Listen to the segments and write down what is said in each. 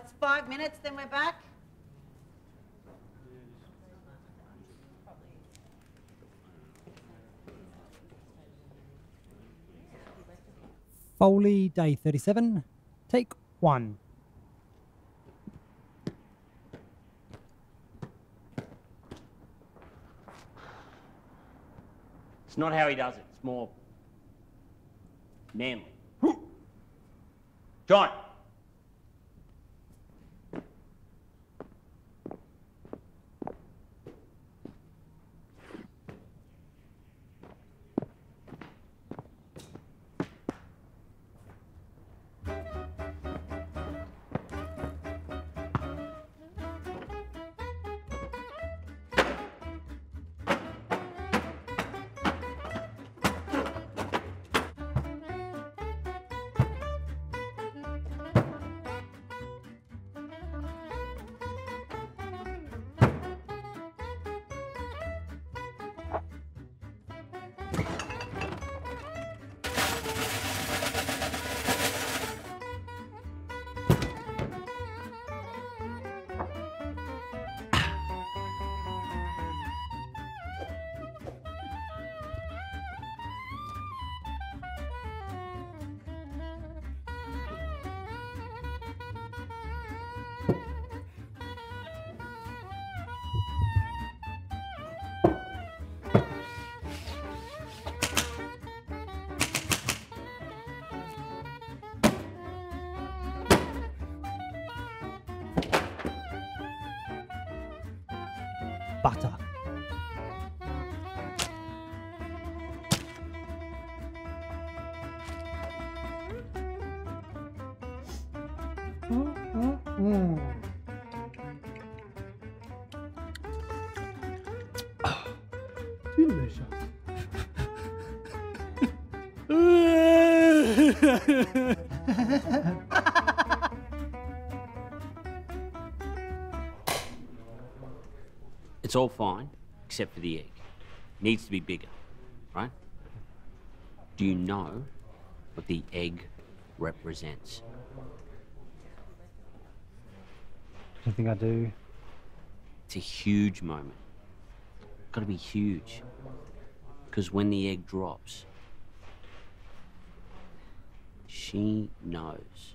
That's 5 minutes, then we're back. Foley, day 37, take 1. It's not how he does it. It's more manly. John! Butter. Delicious. It's all fine, except for the egg. Needs to be bigger, right? Do you know what the egg represents? I don't think I do. It's a huge moment. Gotta be huge. Because when the egg drops, she knows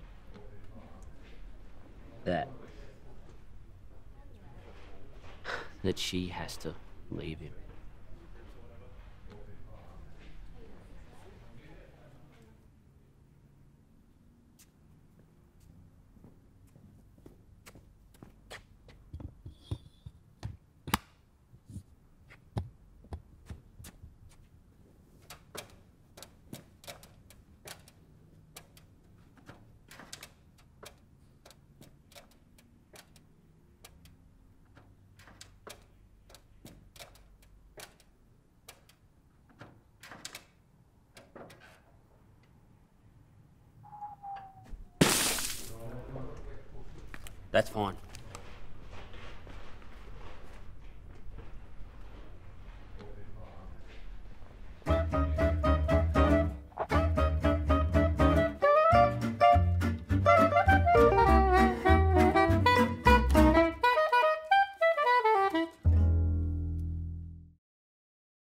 that she has to leave him. That's fine.